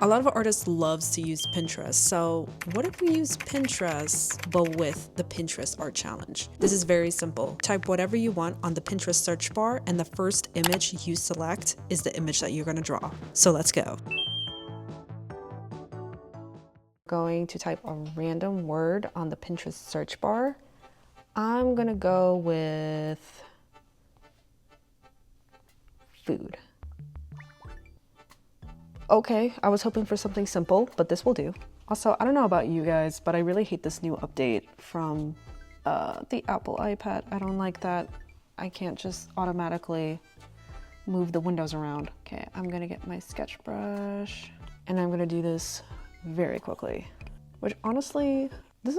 A lot of artists loves to use Pinterest, so what if we use Pinterest but with the Pinterest art challenge? This is very simple. Type whatever you want on the Pinterest search bar and the first image you select is the image that you're going to draw. So let's go. Going to type a random word on the Pinterest search bar. I'm going to go with food. Okay, I was hoping for something simple, but this will do. Also, I don't know about you guys, but I really hate this new update from the Apple iPad. I don't like that I can't just automatically move the windows around. Okay, I'm gonna get my sketch brush and I'm gonna do this very quickly. Which honestly, this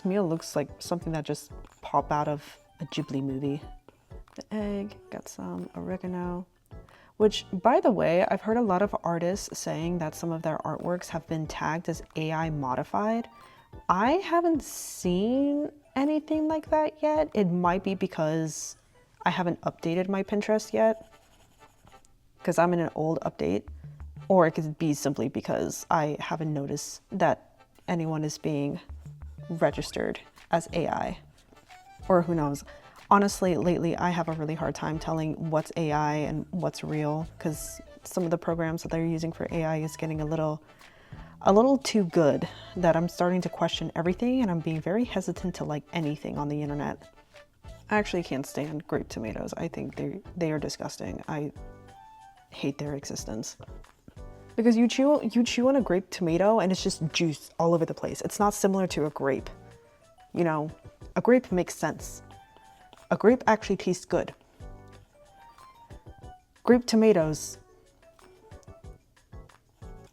meal looks like something that just popped out of a Ghibli movie. The egg, got some oregano. Which, by the way, I've heard a lot of artists saying that some of their artworks have been tagged as AI modified. I haven't seen anything like that yet. It might be because I haven't updated my Pinterest yet, because I'm in an old update, or it could be simply because I haven't noticed that anyone is being registered as AI, or who knows. Honestly, lately, I have a really hard time telling what's AI and what's real because some of the programs that they're using for AI is getting a little too good that I'm starting to question everything and I'm being very hesitant to like anything on the internet. I actually can't stand grape tomatoes. I think they are disgusting. I hate their existence. Because you chew on a grape tomato and it's just juice all over the place. It's not similar to a grape. You know, a grape makes sense. A grape actually tastes good. Grape tomatoes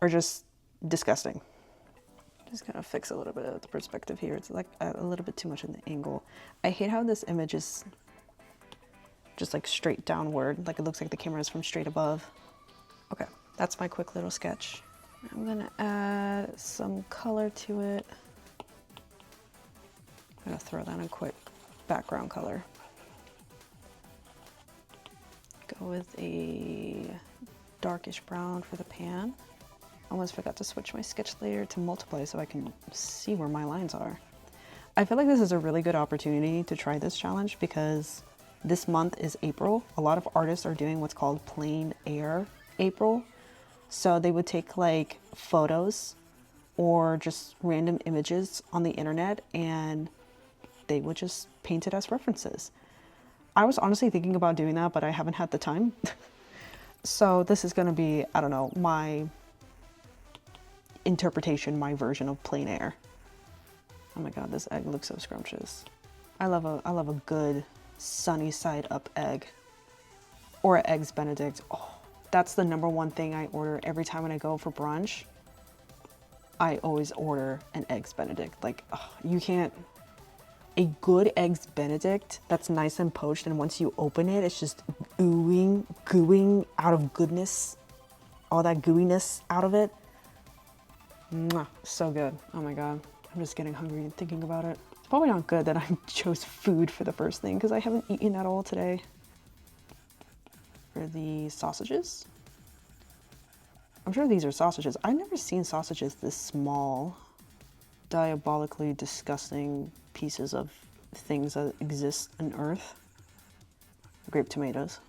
are just disgusting. Just gonna fix a little bit of the perspective here. It's like a little bit too much in the angle. I hate how this image is just like straight downward, like it looks like the camera is from straight above. Okay, that's my quick little sketch. I'm gonna add some color to it. I'm gonna throw that in quick background color. Go with a darkish brown for the pan. Almost forgot to switch my sketch layer to multiply so I can see where my lines are. I feel like this is a really good opportunity to try this challenge because this month is April. A lot of artists are doing what's called plein air April. So they would take like photos or just random images on the internet and they would just paint it as references. I was honestly thinking about doing that, but I haven't had the time. So this is gonna be, I don't know, my interpretation, my version of plein air. Oh my God, this egg looks so scrumptious. I love a good sunny side up egg or an eggs Benedict. Oh, that's the #1 thing I order every time when I go for brunch. I always order an eggs Benedict. Like, oh, you can't. A good eggs Benedict that's nice and poached, and once you open it, it's just gooing out of goodness, all that gooiness out of it. Mwah, so good. Oh my God, I'm just getting hungry and thinking about it. It's probably not good that I chose food for the first thing because I haven't eaten at all today. For the sausages, I'm sure these are sausages. I've never seen sausages this small. Diabolically disgusting pieces of things that exist on Earth. Grape tomatoes.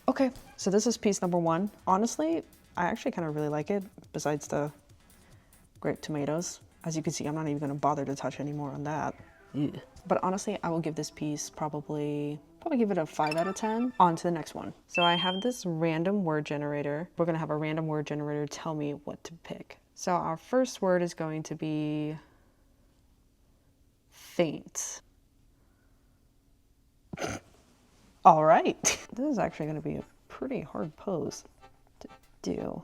Okay, so this is piece #1. Honestly, I actually kind of really like it, besides the grape tomatoes. As you can see, I'm not even gonna bother to touch anymore on that. Ugh. But honestly, I will give this piece probably give it a 5 out of 10. On to the next one. So I have this random word generator. We're gonna have a random word generator tell me what to pick. So our first word is going to be faint. All right. This is actually going to be a pretty hard pose to do,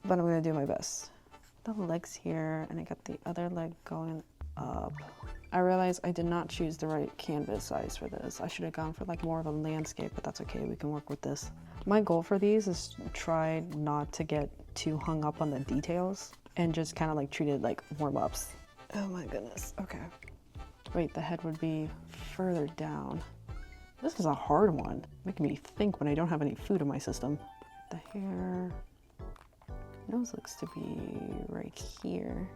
but I'm going to do my best. The legs here, and I got the other leg going up. I realize I did not choose the right canvas size for this. I should have gone for like more of a landscape, but that's okay. We can work with this. My goal for these is to try not to get too hung up on the details and just kind of like treat it like warm-ups. Oh my goodness. Okay. Wait, the head would be further down. This is a hard one. Making me think when I don't have any food in my system. The hair. Nose looks to be right here.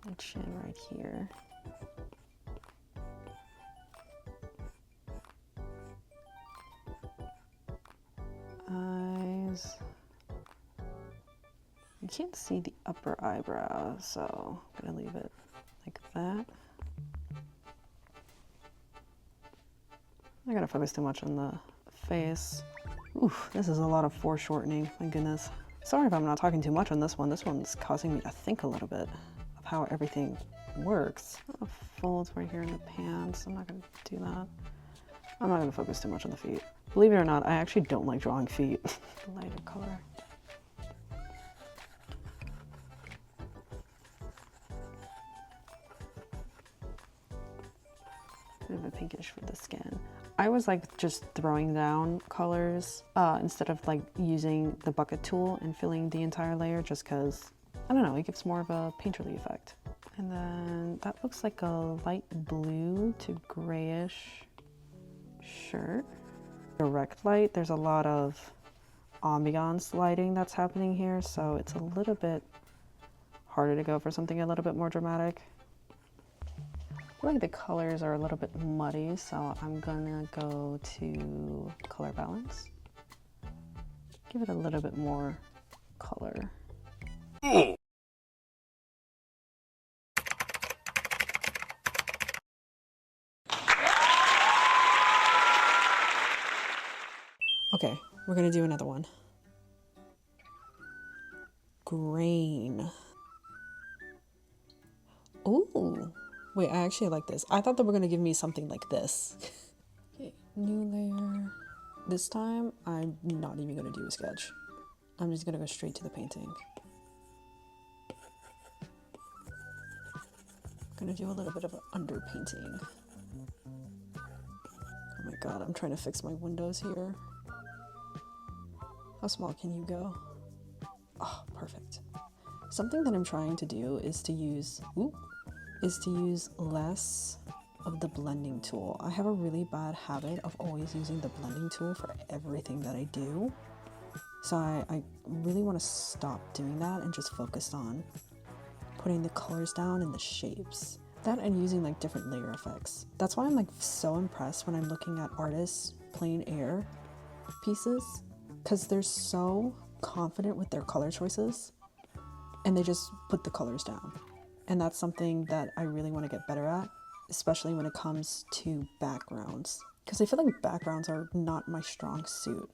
The chin right here. Eyes. You can't see the upper eyebrow, so I'm gonna leave it like that. I gotta focus too much on the face. Oof, this is a lot of foreshortening, my goodness. Sorry if I'm not talking too much on this one. This one's causing me to think a little bit of how everything works. Folds right here in the pants. I'm not gonna do that. I'm not gonna focus too much on the feet. Believe it or not, I actually don't like drawing feet. Lighter color. Bit of a pinkish for the skin. I was like just throwing down colors instead of like using the bucket tool and filling the entire layer just because, I don't know, it gives more of a painterly effect. And then that looks like a light blue to grayish shirt. Direct light, there's a lot of ambiance lighting that's happening here, so it's a little bit harder to go for something a little bit more dramatic. I feel like the colors are a little bit muddy, so I'm gonna go to color balance. Give it a little bit more color. Okay, we're gonna do another one. Grain. Ooh. Wait, I actually like this. I thought they were gonna give me something like this. Okay, new layer. This time, I'm not even gonna do a sketch. I'm just gonna go straight to the painting. I'm gonna do a little bit of an underpainting. Oh my god, I'm trying to fix my windows here. How small can you go? Oh, perfect. Something that I'm trying to do is to use less of the blending tool. I have a really bad habit of always using the blending tool for everything that I do. So I really want to stop doing that and just focus on putting the colors down and the shapes. That and using like different layer effects. That's why I'm like so impressed when I'm looking at artists' plein air pieces, because they're so confident with their color choices and they just put the colors down. And that's something that I really want to get better at, especially when it comes to backgrounds, because I feel like backgrounds are not my strong suit.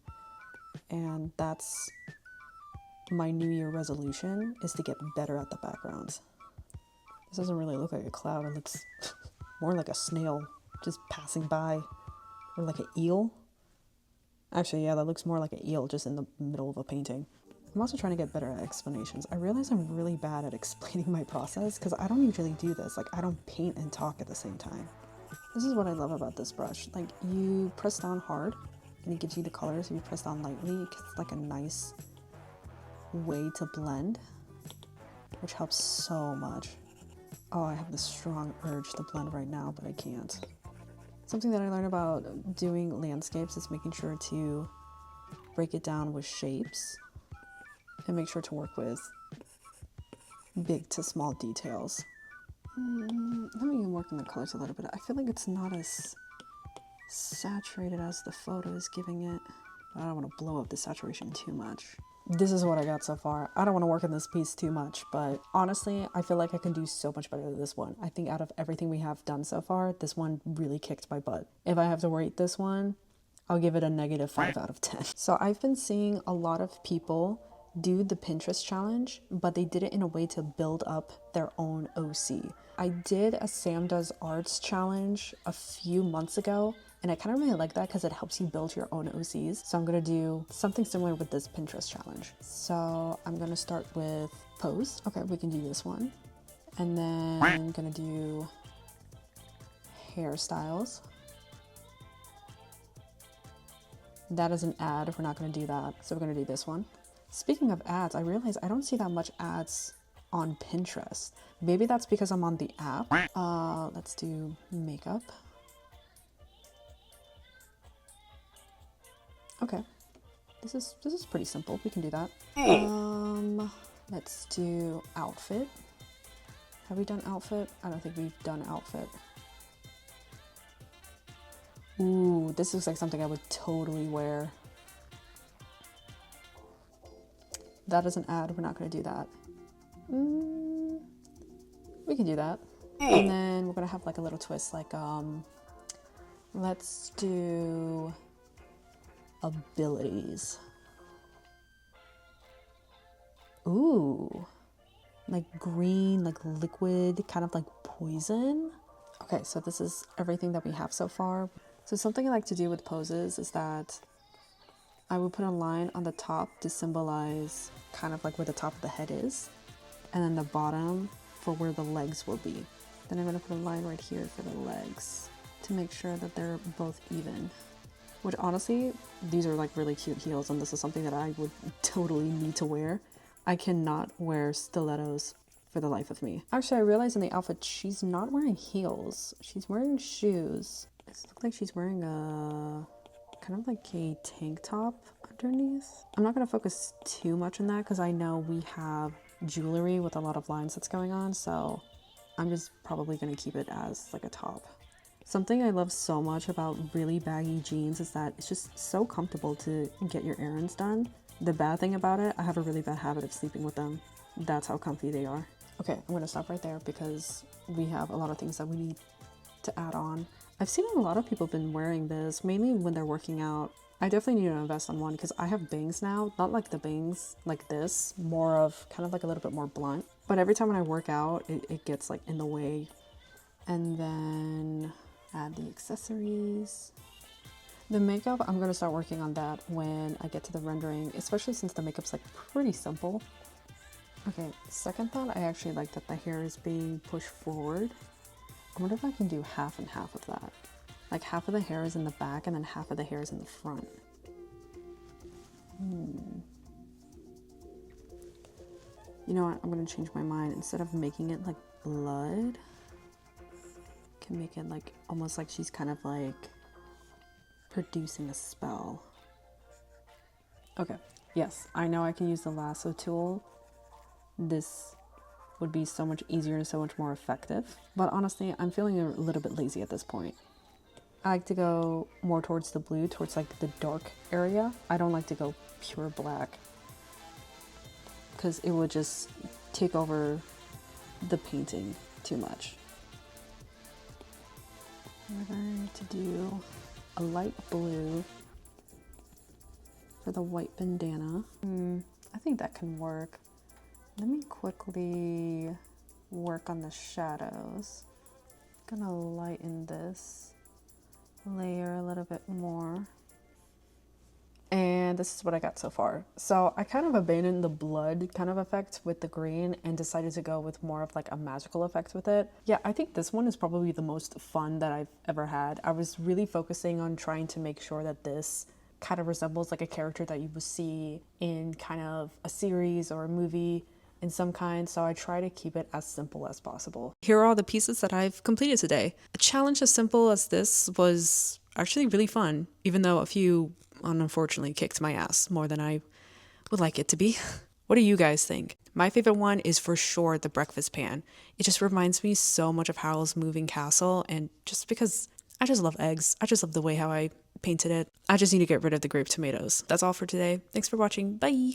And that's my New Year resolution, is to get better at the backgrounds. This doesn't really look like a cloud. It looks more like a snail just passing by, or like an eel. Actually, yeah, that looks more like an eel just in the middle of a painting. I'm also trying to get better at explanations. I realize I'm really bad at explaining my process because I don't usually do this. Like, I don't paint and talk at the same time. This is what I love about this brush. Like, you press down hard and it gives you the colors. If you press down lightly, it's like a nice way to blend, which helps so much. Oh, I have this strong urge to blend right now, but I can't. Something that I learned about doing landscapes is making sure to break it down with shapes and make sure to work with big to small details. Let me work on the colors a little bit. I feel like it's not as saturated as the photo is giving it. I don't want to blow up the saturation too much. This is what I got so far. I don't want to work on this piece too much, but honestly, I feel like I can do so much better than this one. I think out of everything we have done so far, this one really kicked my butt. If I have to rate this one, I'll give it a -5 out of 10. So I've been seeing a lot of people do the Pinterest challenge, but they did it in a way to build up their own OC. I did a Sam Does Arts challenge a few months ago, and I kind of really like that because it helps you build your own OCs. So I'm gonna do something similar with this Pinterest challenge. So I'm gonna start with pose. Okay, we can do this one. And then I'm gonna do hairstyles. That is an ad, we're not gonna do that. So we're gonna do this one. Speaking of ads, I realize I don't see that much ads on Pinterest. Maybe that's because I'm on the app. Let's do makeup. Okay. This is pretty simple. We can do that. Let's do outfit. Have we done outfit? I don't think we've done outfit. Ooh, this looks like something I would totally wear. That is an ad. We're not going to do that. We can do that. And then we're going to have like a little twist, like, let's do abilities. Ooh, like green, like liquid, kind of like poison. Okay, so this is everything that we have so far. So something I like to do with poses is that I would put a line on the top to symbolize kind of like where the top of the head is, and then the bottom for where the legs will be. Then I'm gonna put a line right here for the legs to make sure that they're both even. Which honestly, these are like really cute heels, and this is something that I would totally need to wear. I cannot wear stilettos for the life of me. Actually, I realized in the outfit, she's not wearing heels. She's wearing shoes. It looks like she's wearing a kind of like a tank top underneath. I'm not gonna focus too much on that because I know we have jewelry with a lot of lines that's going on, so I'm just probably gonna keep it as like a top. Something I love so much about really baggy jeans is that it's just so comfortable to get your errands done. The bad thing about it, I have a really bad habit of sleeping with them. That's how comfy they are. Okay, I'm gonna stop right there because we have a lot of things that we need to add on. I've seen a lot of people been wearing this, mainly when they're working out. I definitely need to invest on one because I have bangs now, not like the bangs like this, more of kind of like a little bit more blunt. But every time when I work out, it gets like in the way. And then add the accessories. The makeup, I'm gonna start working on that when I get to the rendering, especially since the makeup's like pretty simple. Okay, second thought, I actually like that the hair is being pushed forward. I wonder if I can do half and half of that. Like half of the hair is in the back and then half of the hair is in the front. You know what, I'm gonna change my mind. Instead of making it like blood, I can make it like almost like she's kind of like producing a spell. Okay, yes, I know I can use the lasso tool. This would be so much easier and so much more effective. But honestly, I'm feeling a little bit lazy at this point. I like to go more towards the blue, towards like the dark area. I don't like to go pure black because it would just take over the painting too much. We're going to do a light blue for the white bandana. I think that can work. Let me quickly work on the shadows. I'm gonna lighten this layer a little bit more. And this is what I got so far. So I kind of abandoned the blood kind of effect with the green and decided to go with more of like a magical effect with it. Yeah, I think this one is probably the most fun that I've ever had. I was really focusing on trying to make sure that this kind of resembles like a character that you would see in kind of a series or a movie in some kind, so I try to keep it as simple as possible. Here are all the pieces that I've completed today. A challenge as simple as this was actually really fun, even though a few unfortunately kicked my ass more than I would like it to be. What do you guys think? My favorite one is for sure the breakfast pan. It just reminds me so much of Howl's Moving Castle, and just because I just love eggs. I just love the way how I painted it. I just need to get rid of the grape tomatoes. That's all for today. Thanks for watching. Bye!